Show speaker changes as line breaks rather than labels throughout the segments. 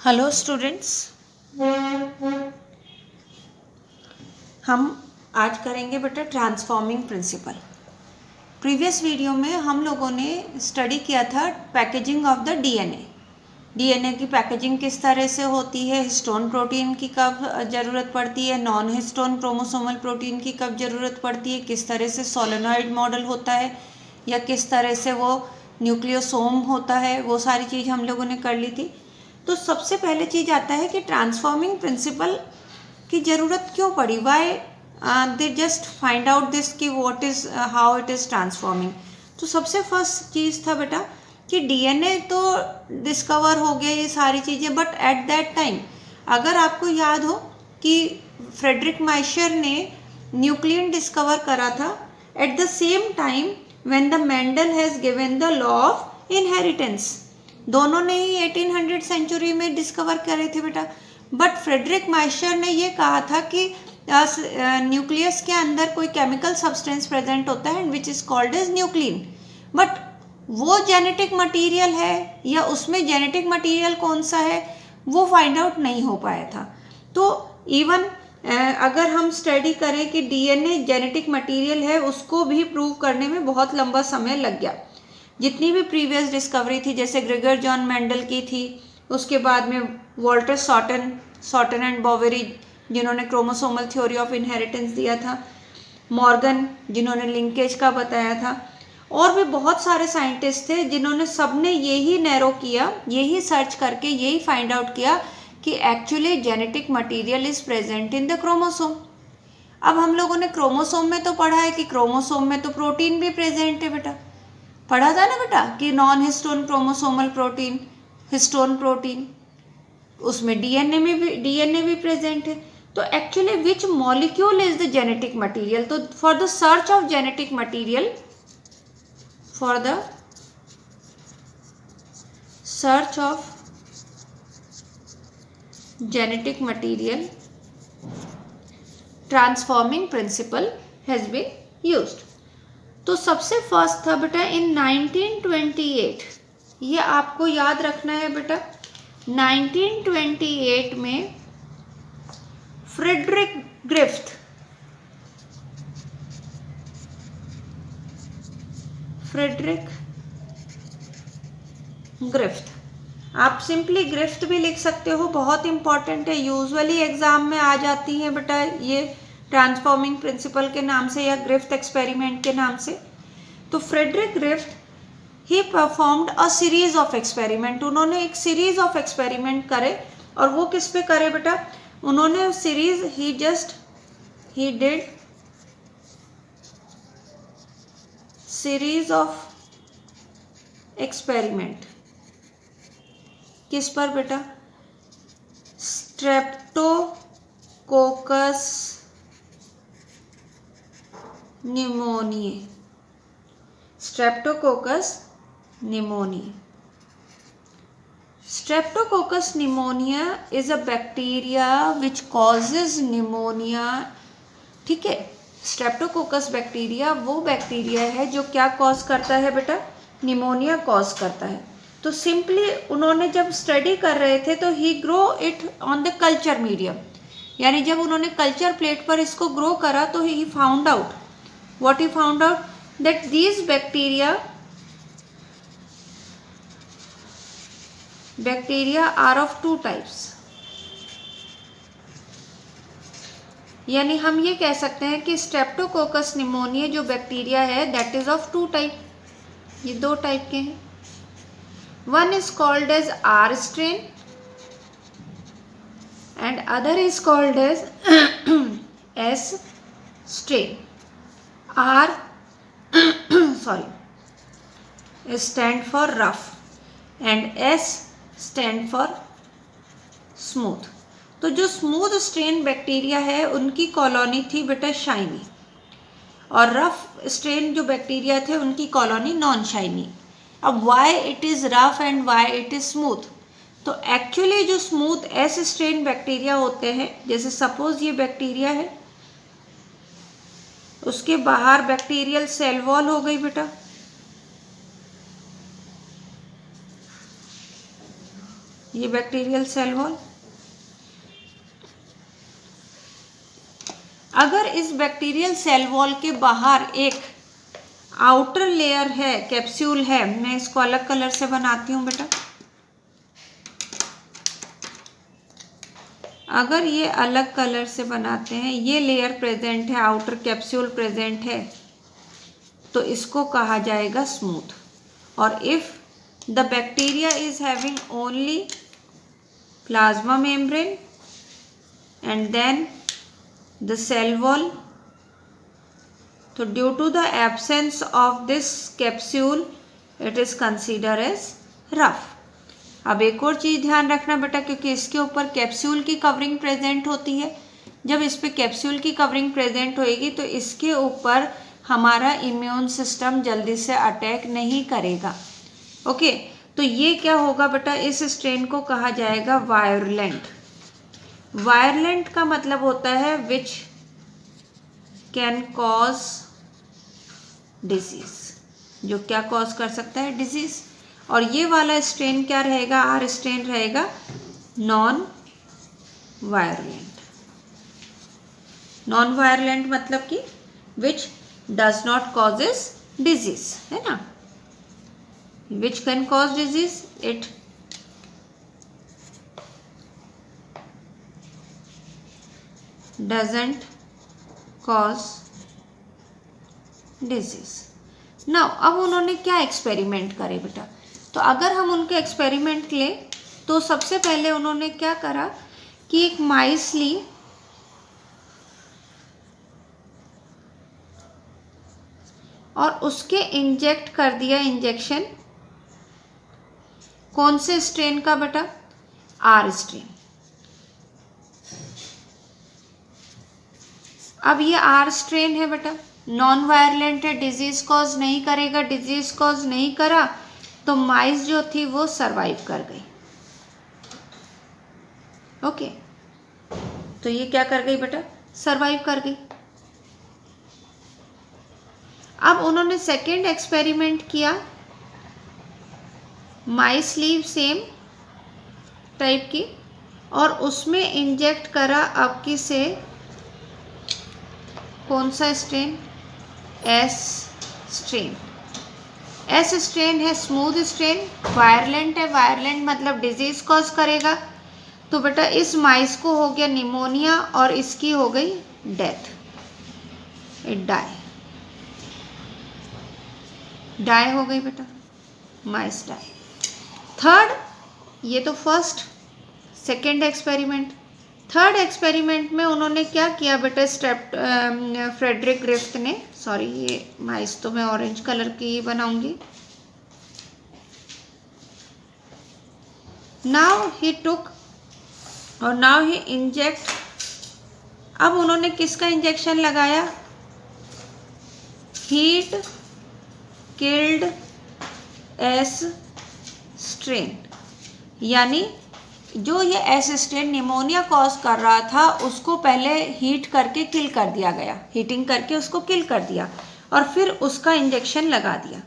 Hello students, हम आज करेंगे बेटा ट्रांसफॉर्मिंग प्रिंसिपल। प्रीवियस वीडियो में हम लोगों ने स्टडी किया था पैकेजिंग ऑफ द डीएनए की पैकेजिंग किस तरह से होती है, हिस्टोन प्रोटीन की कब ज़रूरत पड़ती है, नॉन हिस्टोन क्रोमोसोमल प्रोटीन की कब ज़रूरत पड़ती है, किस तरह से सोलेनॉइड मॉडल होता है या किस तरह से वो न्यूक्लियोसोम होता है, वो सारी चीज़ हम लोगों ने कर ली थी। तो सबसे पहले चीज़ आता है कि ट्रांसफॉर्मिंग प्रिंसिपल की ज़रूरत क्यों पड़ी, why they just find out this कि what is how it is transforming. तो सबसे फर्स्ट चीज़ था बेटा कि डीएनए तो डिस्कवर हो गया ये सारी चीज़ें, बट एट दैट टाइम अगर आपको याद हो कि फ्रेडरिक माइशर ने न्यूक्लियन डिस्कवर करा था at the same time when the Mendel has given the law of inheritance. दोनों ने ही 1800 सेंचुरी में डिस्कवर करे थे बेटा, बट फ्रेडरिक माइशर ने ये कहा था कि न्यूक्लियस के अंदर कोई केमिकल सब्सटेंस प्रेजेंट होता है which is called as nuclein, but वो जेनेटिक मटेरियल है या उसमें जेनेटिक मटेरियल कौन सा है वो फाइंड आउट नहीं हो पाया था। तो इवन अगर हम स्टडी करें कि डीएनए जेनेटिक मटेरियल है, उसको भी प्रूव करने में बहुत लंबा समय लग गया। जितनी भी प्रीवियस डिस्कवरी थी, जैसे ग्रेगर जॉन मेंडल की थी, उसके बाद में वॉल्टर सॉटन एंड बोवेरी जिन्होंने क्रोमोसोमल थ्योरी ऑफ इनहेरिटेंस दिया था, मॉर्गन जिन्होंने लिंकेज का बताया था, और भी बहुत सारे साइंटिस्ट थे जिन्होंने सबने यही नैरो किया, यही सर्च करके यही फाइंड आउट किया कि actually genetic material is present in the chromosome. अब हम लोगों ने क्रोमोसोम में तो पढ़ा है कि क्रोमोसोम में तो प्रोटीन भी प्रेजेंट है बेटा, पढ़ा था ना बेटा कि non histone chromosomal protein, histone protein, उसमें डीएनए भी प्रेजेंट है। तो actually which molecule is the genetic material, तो for the search of genetic material, for the search of genetic material transforming principle has been used. तो सबसे first था बेटा इन 1928, ये आपको याद रखना है बेटा, 1928 में फ्रेडरिक ग्रिफ्थ, आप सिंपली ग्रिफ्थ भी लिख सकते हो, बहुत इंपॉर्टेंट है, यूजुअली एग्जाम में आ जाती है बेटा ये ट्रांसफॉर्मिंग प्रिंसिपल के नाम से या ग्रिफ्थ एक्सपेरिमेंट के नाम से। तो Frederick Griffith he performed a series of experiment, उन्होंने एक सीरीज ऑफ एक्सपेरिमेंट करे, और वो किस पे करे बेटा, उन्होंने series he did series of experiment, किस पर बेटा, streptococcus pneumoniae, streptococcus pneumonia is a bacteria which causes pneumonia. ठीक है, स्ट्रेप्टोकोकस बैक्टीरिया वो बैक्टीरिया है जो क्या कॉज करता है बेटा, निमोनिया कॉज करता है। तो सिंपली उन्होंने जब स्टडी कर रहे थे तो he grow it on the culture medium, यानी जब उन्होंने कल्चर प्लेट पर इसको ग्रो करा तो he found out, what he found out, that these bacteria are of two types. यानी हम ये कह सकते हैं कि स्ट्रेप्टोकोकस निमोनिया जो बैक्टीरिया है that is of two type, ये दो टाइप के हैं। One is called as R strain and other is called as S strain. R stand for rough and S stand for smooth. तो जो smooth strain bacteria है उनकी colony थी बेटा शाइनी, और रफ स्ट्रेन जो बैक्टीरिया थे उनकी कॉलोनी नॉन शाइनी। अब why it is rough and why it is smooth, तो एक्चुअली जो स्मूथ एस स्ट्रेन बैक्टीरिया होते हैं, जैसे सपोज ये बैक्टीरिया है, उसके बाहर बैक्टीरियल सेल वॉल हो गई बेटा, ये बैक्टीरियल सेल वॉल। अगर इस बैक्टीरियल सेल वॉल के बाहर एक आउटर लेयर है, कैप्सूल है, मैं इसको अलग कलर से बनाती हूँ बेटा। अगर ये अलग कलर से बनाते हैं, ये लेयर प्रेजेंट है, आउटर कैप्सूल प्रेजेंट है, तो इसको कहा जाएगा स्मूथ। और if the bacteria is having only plasma membrane and then the cell wall, तो due to the absence of this capsule it is consider as rough. अब एक और चीज़ ध्यान रखना बेटा, क्योंकि इसके ऊपर कैप्सूल की कवरिंग प्रेजेंट होती है। जब इस पे कैप्सूल की कवरिंग प्रेजेंट होएगी तो इसके ऊपर हमारा इम्यून सिस्टम जल्दी से अटैक नहीं करेगा। ओके, तो ये क्या होगा बेटा, इस स्ट्रेन को कहा जाएगा वायरलेंट। वायरलेंट का मतलब होता है विच कैन कॉज डिजीज, जो क्या कॉज कर सकता है, डिजीज। और ये वाला स्ट्रेन क्या रहेगा, आर स्ट्रेन रहेगा नॉन वायरलेंट। नॉन वायरलेंट मतलब कि which does not causes disease, है ना। Which can cause disease, it doesn't cause disease. Now अब उन्होंने क्या एक्सपेरिमेंट करे बेटा, तो अगर हम उनके एक्सपेरिमेंट लें तो सबसे पहले उन्होंने क्या करा कि एक माइस ली और उसके इंजेक्ट कर दिया इंजेक्शन, कौन से स्ट्रेन का बेटा, आर स्ट्रेन। अब ये आर स्ट्रेन है बेटा, नॉन वायरलेंट है, डिजीज कॉज नहीं करेगा, डिजीज कॉज नहीं करा तो माइस जो थी वो सरवाइव कर गई। ओके, तो ये क्या कर गई बेटा, सरवाइव कर गई। अब उन्होंने सेकेंड एक्सपेरिमेंट किया, माइस ली सेम टाइप की और उसमें इंजेक्ट करा आपकी से कौन सा strain, S strain. S strain है स्मूथ स्ट्रेन, वायरलेंट है, वायरलेंट मतलब डिजीज कॉज करेगा। तो बेटा इस माइस को हो गया निमोनिया और इसकी हो गई डेथ, इट डाई हो गई बेटा, माइस डाई। थर्ड, ये तो first second experiment. Third experiment में उन्होंने क्या किया बेटा, फ्रेडरिक ग्रिफ्थ ने, सॉरी ये माइस तो मैं ऑरेंज कलर की ही बनाऊंगी। नाउ ही टुक और नाउ ही इंजेक्ट। अब उन्होंने किसका इंजेक्शन लगाया, हीट किल्ड एस स्ट्रेन, यानी जो ये एस स्ट्रेन निमोनिया कॉज कर रहा था उसको पहले हीट करके किल कर दिया गया, हीटिंग करके उसको किल कर दिया और फिर उसका इंजेक्शन लगा दिया।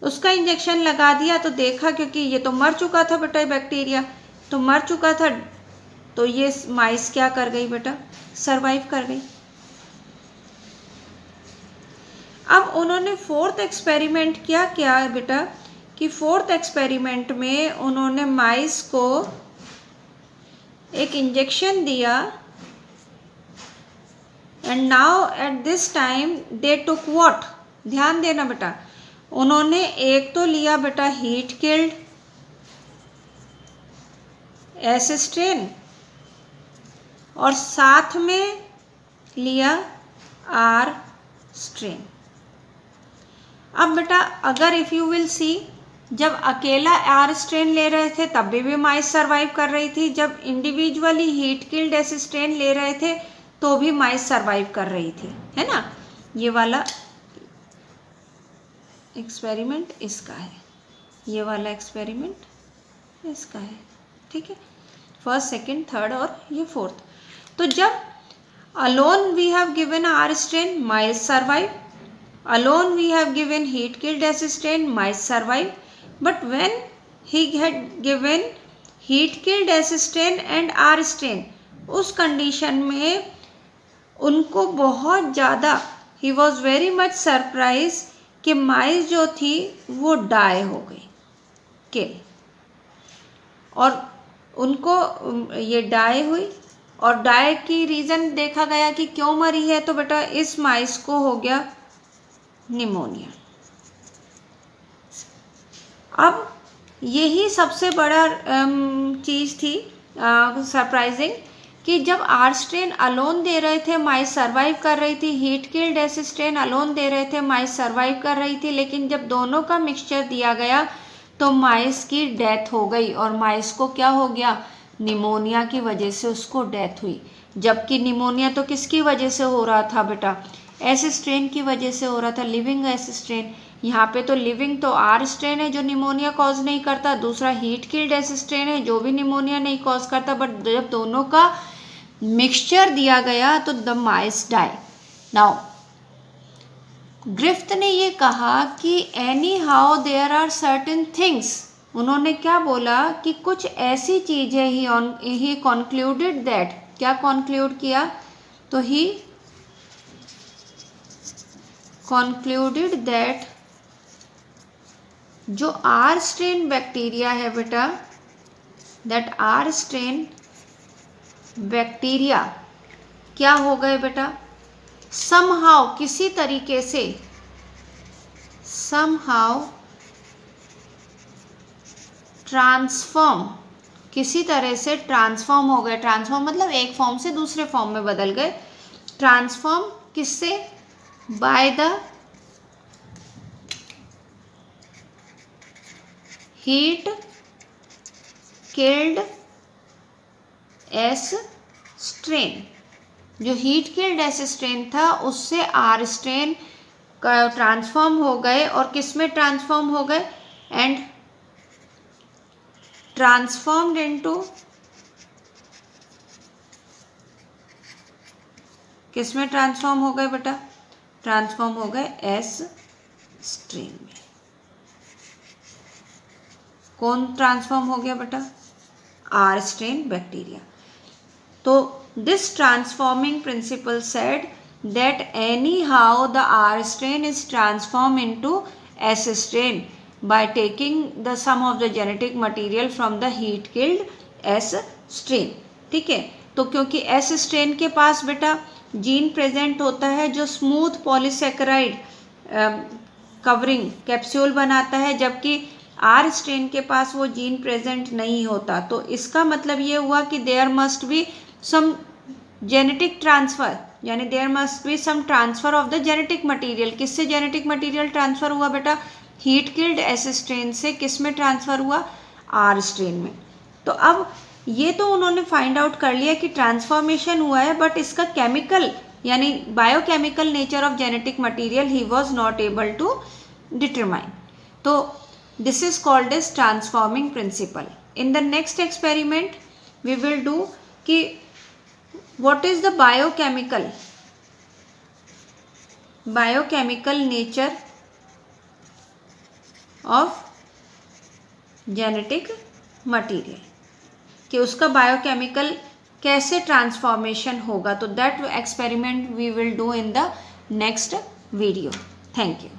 उसका इंजेक्शन लगा दिया तो देखा, क्योंकि ये तो मर चुका था बेटा, बैक्टीरिया तो मर चुका था, तो ये माइस क्या कर गई बेटा, सरवाइव कर गई। अब उन्होंने फोर्थ एक्सपेरिमेंट क्या बेटा, कि फोर्थ एक्सपेरिमेंट में उन्होंने माइस को एक इंजेक्शन दिया and now at this time they took what, ध्यान देना बेटा, उन्होंने एक तो लिया बेटा हीट किल्ड एस स्ट्रेन और साथ में लिया आर स्ट्रेन। अब बेटा अगर इफ यू विल सी, जब अकेला आर स्ट्रेन ले रहे थे तब भी माइस सरवाइव कर रही थी, जब individually heat killed S strain ले रहे थे तो भी माइस सरवाइव कर रही थी, है ना। ये वाला एक्सपेरिमेंट इसका है, ये वाला एक्सपेरिमेंट इसका है, ठीक है। फर्स्ट सेकंड थर्ड और ये फोर्थ। तो जब alone we have given R strain, mice survive, alone we have given heat killed S strain, mice survive, but when he had given heat killed S strain and R strain, उस condition में उनको बहुत ज़्यादा, he was very much surprise कि माइस जो थी वो die हो गई, किल, और उनको ये डाई हुई, और डाई की रीज़न देखा गया कि क्यों मरी है, तो बेटा इस माइस को हो गया निमोनिया। अब यही सबसे बड़ा चीज़ थी सरप्राइजिंग, कि जब आर स्ट्रेन अलोन दे रहे थे माइस सर्वाइव कर रही थी, heat killed S strain alone दे रहे थे माइस सर्वाइव कर रही थी, लेकिन जब दोनों का मिक्सचर दिया गया तो माइस की डेथ हो गई, और माइस को क्या हो गया, निमोनिया की वजह से उसको डेथ हुई। जबकि निमोनिया तो किसकी वजह से हो रहा था बेटा, एस स्ट्रेन की वजह से हो रहा था, लिविंग एस स्ट्रेन। यहाँ पे तो लिविंग तो आर स्ट्रेन है जो निमोनिया कॉज नहीं करता, दूसरा हीट किल्ड एस स्ट्रेन है जो भी निमोनिया नहीं कॉज करता, बट जब दोनों का मिक्सचर दिया गया तो the mice die. Now Griffith ने ये कहा कि anyhow there are certain things, उन्होंने क्या बोला कि कुछ ऐसी चीज है, ही कॉन्क्लूडेड दैट, क्या कॉन्क्लूड किया, तो ही कॉन्क्लूडेड दैट जो आर स्ट्रेन बैक्टीरिया है बेटा, दैट आर स्ट्रेन बैक्टीरिया क्या हो गए बेटा, समहाउ, किसी तरीके से, समहाउ ट्रांसफॉर्म, किसी तरह से ट्रांसफॉर्म हो गए, ट्रांसफॉर्म मतलब एक फॉर्म से दूसरे फॉर्म में बदल गए, ट्रांसफॉर्म किससे, by the heat killed S strain, जो हीट किल्ड एस स्ट्रेन था उससे आर स्ट्रेन का ट्रांसफॉर्म हो गए, और किस में ट्रांसफॉर्म हो गए, एंड ट्रांसफॉर्म्ड इनटू, किस में ट्रांसफॉर्म हो गए बेटा, ट्रांसफॉर्म हो गए एस स्ट्रेन में। कौन ट्रांसफॉर्म हो गया बेटा, आर स्ट्रेन बैक्टीरिया। तो this transforming principle said that anyhow the R strain is transformed into S strain by taking the some of the genetic material from the heat killed S strain, ठीक है। तो क्योंकि S strain के पास बेटा gene present होता है जो smooth polysaccharide covering capsule बनाता है, जबकि R strain के पास वो जीन प्रेजेंट नहीं होता, तो इसका मतलब ये हुआ कि there must be some genetic transfer, यानी there must be some transfer of the genetic material. किससे जेनेटिक मटेरियल ट्रांसफर हुआ बेटा, हीट किल्ड एस स्ट्रेन से किस में ट्रांसफर हुआ, आर स्ट्रेन में। तो अब ये तो उन्होंने फाइंड आउट कर लिया कि ट्रांसफॉर्मेशन हुआ है, बट इसका केमिकल यानी biochemical nature of genetic material he was not able to determine. तो this is called as transforming principle. In the next experiment we will do कि what is the biochemical nature of genetic material, कि उसका biochemical कैसे transformation होगा। तो that experiment we will do in the next video. Thank you.